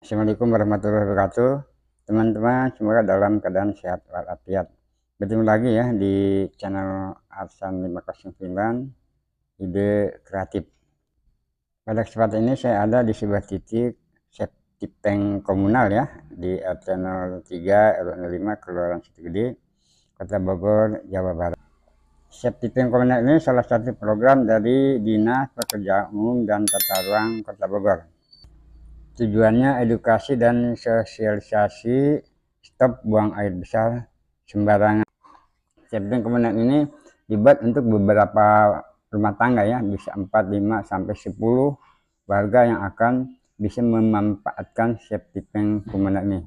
Assalamualaikum warahmatullahi wabarakatuh. Teman-teman, semoga dalam keadaan sehat walafiat. Bertemu lagi ya di channel Arsan 509 Ide Kreatif. Pada kesempatan ini saya ada di sebuah titik septic tank komunal ya di RT 03 RW 05 Kelurahan Sitigede, Kota Bogor, Jawa Barat. Septic tank komunal ini salah satu program dari Dinas Pekerjaan Umum dan Tata Ruang Kota Bogor. Tujuannya edukasi dan sosialisasi stop buang air besar sembarangan. Septic tank komunal ini dibuat untuk beberapa rumah tangga ya, bisa 4, 5, sampai 10 warga yang akan bisa memanfaatkan septic tank komunal ini.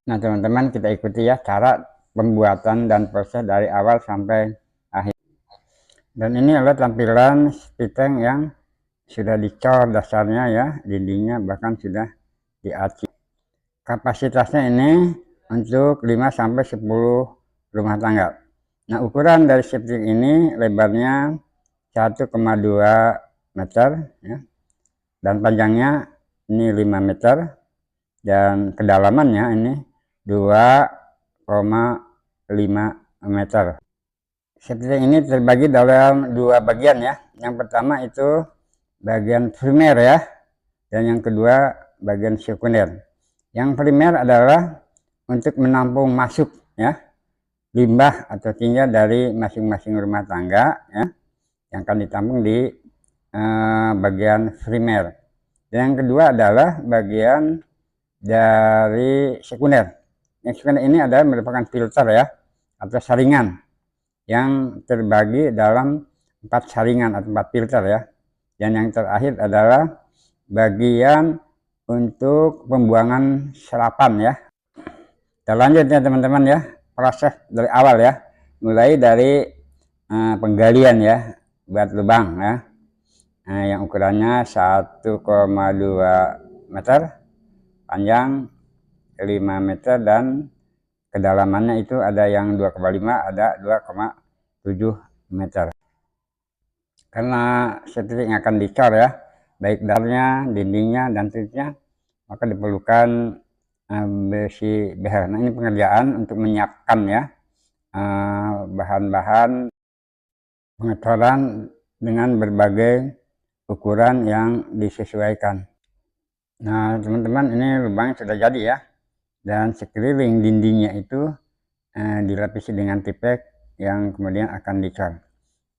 Nah teman-teman, kita ikuti ya cara pembuatan dan proses dari awal sampai akhir. Dan ini adalah tampilan septic tank yang sudah dicor dasarnya ya, dindingnya bahkan sudah diaci. Kapasitasnya ini untuk 5-10 rumah tangga. Nah ukuran dari septic ini lebarnya 1,2 meter ya, dan panjangnya ini 5 meter, dan kedalamannya ini 2,5 meter. Septic tank ini terbagi dalam 2 bagian ya. Yang pertama itu bagian primer ya, dan yang kedua bagian sekunder. Yang primer adalah untuk menampung masuk ya limbah atau tinja dari masing-masing rumah tangga ya, yang akan ditampung di bagian primer. Dan yang kedua adalah bagian dari sekunder. Yang sekunder ini adalah merupakan filter ya, atau saringan yang terbagi dalam 4 saringan atau 4 filter ya. Dan yang terakhir adalah bagian untuk pembuangan serapan ya. Kita lanjut ya teman-teman ya, proses dari awal ya, mulai dari penggalian ya, buat lubang ya, yang ukurannya 1,2 meter, panjang 5 meter, dan kedalamannya itu ada yang 2,5, ada 2,7 meter. Karena septic yang akan dicor ya, baik dasarnya, dindingnya, dan tutupnya, maka diperlukan besi beher. Nah ini pengerjaan untuk menyiapkan ya bahan-bahan pengecoran dengan berbagai ukuran yang disesuaikan. Nah teman-teman, ini lubangnya sudah jadi ya, dan sekeliling dindingnya itu dilapisi dengan tipek yang kemudian akan dicor.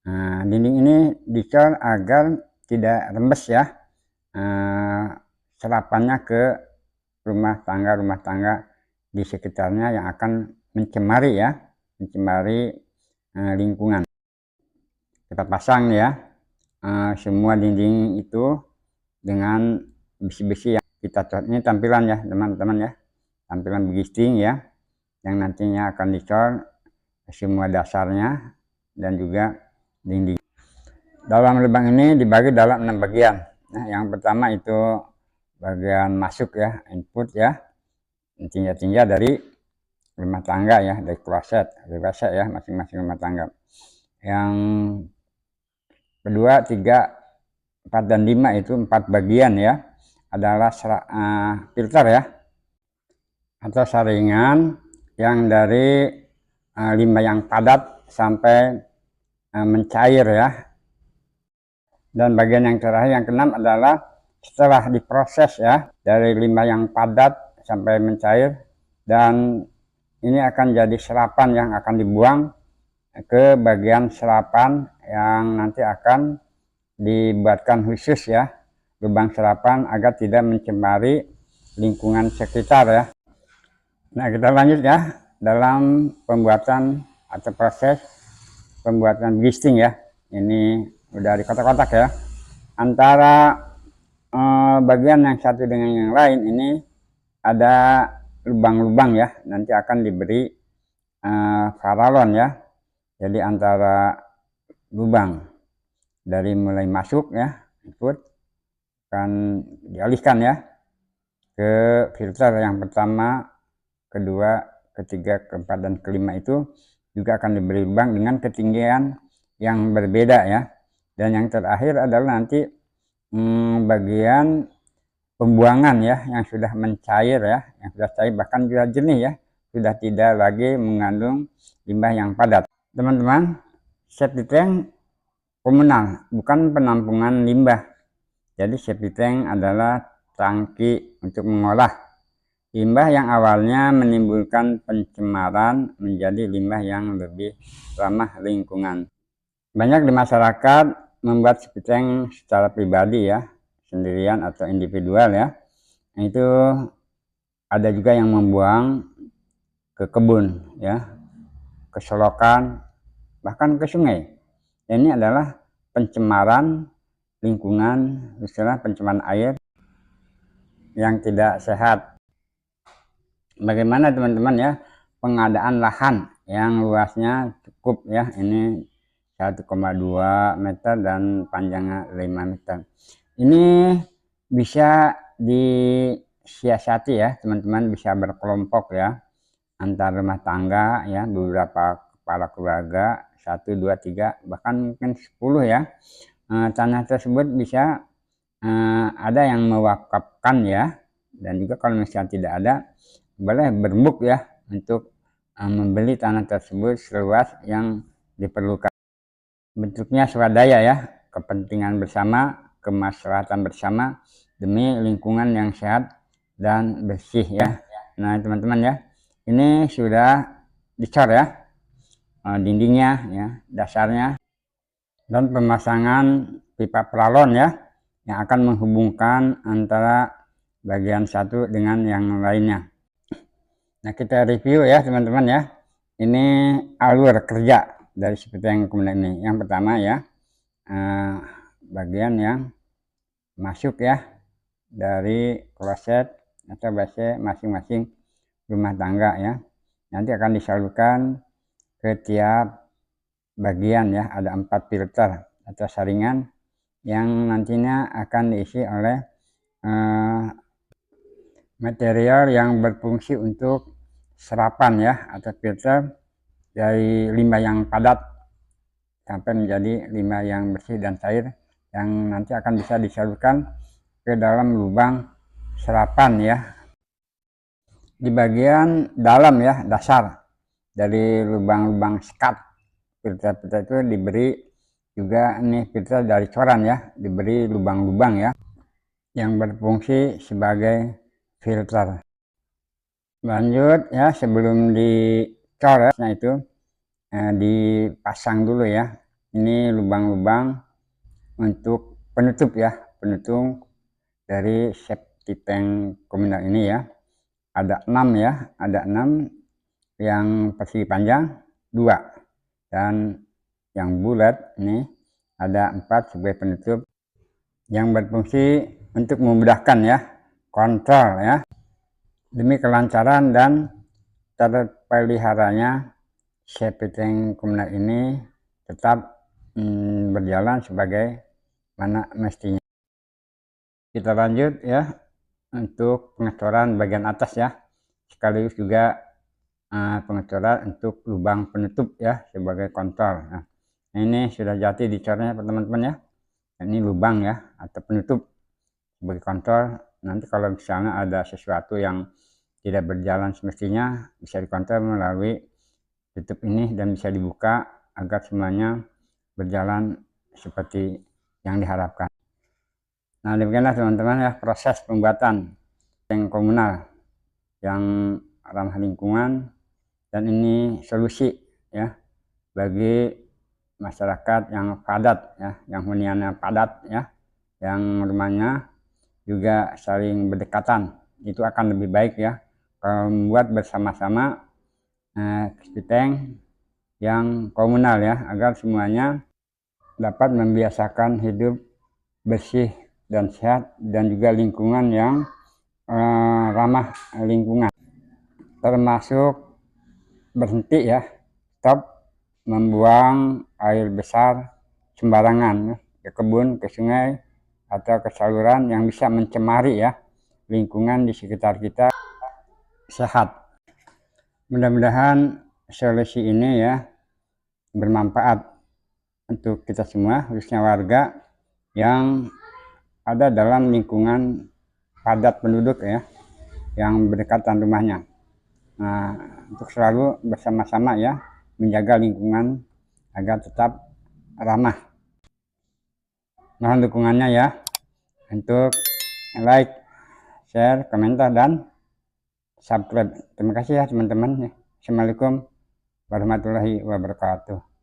Nah, dinding ini dicor agar tidak rembes ya serapannya ke rumah tangga di sekitarnya yang akan mencemari ya, lingkungan. Kita pasang ya semua dinding itu dengan besi-besi yang kita cor. Ini tampilan ya teman-teman ya, tampilan gisting ya, yang nantinya akan dicor semua dasarnya dan juga dinding. Dalam lubang ini dibagi dalam 6 bagian. Nah, yang pertama itu bagian masuk ya, input ya, tinja-tinja dari rumah tangga ya, dari kloset ya, masing-masing rumah tangga. Yang kedua, 3, 4, dan 5 itu 4 bagian ya, adalah filter ya, atau saringan yang dari limbah yang padat sampai mencair ya. Dan bagian yang terakhir, yang keenam, adalah setelah diproses ya, dari limbah yang padat sampai mencair, dan ini akan jadi serapan yang akan dibuang ke bagian serapan yang nanti akan dibuatkan khusus ya, lubang serapan, agar tidak mencemari lingkungan sekitar ya. Nah kita lanjut ya dalam pembuatan atau proses pembuatan gisting ya. Ini udah di kotak-kotak ya. Antara bagian yang satu dengan yang lain ini ada lubang-lubang ya. Nanti akan diberi paralon ya. Jadi antara lubang dari mulai masuk ya, input, akan dialihkan ya ke filter yang pertama, kedua, ketiga, keempat, dan kelima. Itu juga akan diberi lubang dengan ketinggian yang berbeda ya. Dan yang terakhir adalah nanti bagian pembuangan ya yang sudah mencair ya, yang sudah cair bahkan sudah jernih ya, sudah tidak lagi mengandung limbah yang padat. Teman-teman, septic tank komunal bukan penampungan limbah. Jadi septic tank adalah tangki untuk mengolah limbah yang awalnya menimbulkan pencemaran menjadi limbah yang lebih ramah lingkungan. Banyak di masyarakat membuat septic tank secara pribadi ya, sendirian atau individual ya. Itu ada juga yang membuang ke kebun ya, ke selokan, bahkan ke sungai. Ini adalah pencemaran lingkungan, istilah pencemaran air yang tidak sehat. Bagaimana teman-teman ya pengadaan lahan yang luasnya cukup ya, ini 1,2 meter dan panjangnya 5 meter. Ini bisa disiasati ya teman-teman, bisa berkelompok ya antar rumah tangga ya, beberapa kepala keluarga, 1, 2, 3 bahkan mungkin 10 ya. Tanah tersebut bisa ada yang mewakafkan ya, dan juga kalau misalnya tidak ada boleh berembuk ya untuk membeli tanah tersebut seluas yang diperlukan. Bentuknya swadaya ya, kepentingan bersama, kemaslahatan bersama demi lingkungan yang sehat dan bersih ya. Nah teman-teman ya, ini sudah dicor ya dindingnya ya, dasarnya, dan pemasangan pipa peralon ya yang akan menghubungkan antara bagian satu dengan yang lainnya. Nah kita review ya teman-teman ya, ini alur kerja dari septic tank komunal ini. Yang pertama ya, bagian yang masuk ya dari kloset atau WC masing-masing rumah tangga ya, nanti akan disalurkan ke tiap bagian ya. Ada 4 filter atau saringan yang nantinya akan diisi oleh material yang berfungsi untuk serapan ya atau filter dari limbah yang padat sampai menjadi limbah yang bersih dan cair yang nanti akan bisa disalurkan ke dalam lubang serapan ya di bagian dalam ya, dasar dari lubang-lubang skat. Filter-filter itu diberi juga nih filter dari coran ya, diberi lubang-lubang ya yang berfungsi sebagai filter. Lanjut ya, sebelum dicor ya, nah itu dipasang dulu ya, ini lubang-lubang untuk penutup ya, penutup dari septic tank komunal ini ya. Ada 6 ya, ada 6 yang persegi panjang 2 dan yang bulat ini ada 4 sebagai penutup yang berfungsi untuk memudahkan ya kontrol ya, demi kelancaran dan terpeliharanya septic tank komunal ini tetap berjalan sebagai mana mestinya. Kita lanjut ya untuk pengecoran bagian atas ya, sekaligus juga pengecoran untuk lubang penutup ya sebagai kontrol. Nah, ini sudah jadi dicornya teman-teman ya, ini lubang ya atau penutup sebagai kontrol. Nanti kalau misalnya ada sesuatu yang tidak berjalan semestinya, bisa dikontrol melalui tutup ini dan bisa dibuka agar semuanya berjalan seperti yang diharapkan. Nah demikianlah teman-teman ya proses pembuatan tank komunal yang ramah lingkungan, dan ini solusi ya bagi masyarakat yang padat ya, yang huniannya padat ya, yang rumahnya juga saling berdekatan. Itu akan lebih baik ya kalau membuat bersama-sama septic tank yang komunal ya, agar semuanya dapat membiasakan hidup bersih dan sehat dan juga lingkungan yang ramah lingkungan, termasuk berhenti ya, stop membuang air besar sembarangan ya, ke kebun, ke sungai atau ke saluran yang bisa mencemari ya lingkungan di sekitar kita sehat. Mudah-mudahan solusi ini ya bermanfaat untuk kita semua, khususnya warga yang ada dalam lingkungan padat penduduk ya, yang berdekatan rumahnya. Nah, untuk selalu bersama-sama ya menjaga lingkungan agar tetap ramah. Mohon dukungannya ya untuk like, share, komentar, dan subscribe. Terima kasih ya teman-teman. Assalamualaikum warahmatullahi wabarakatuh.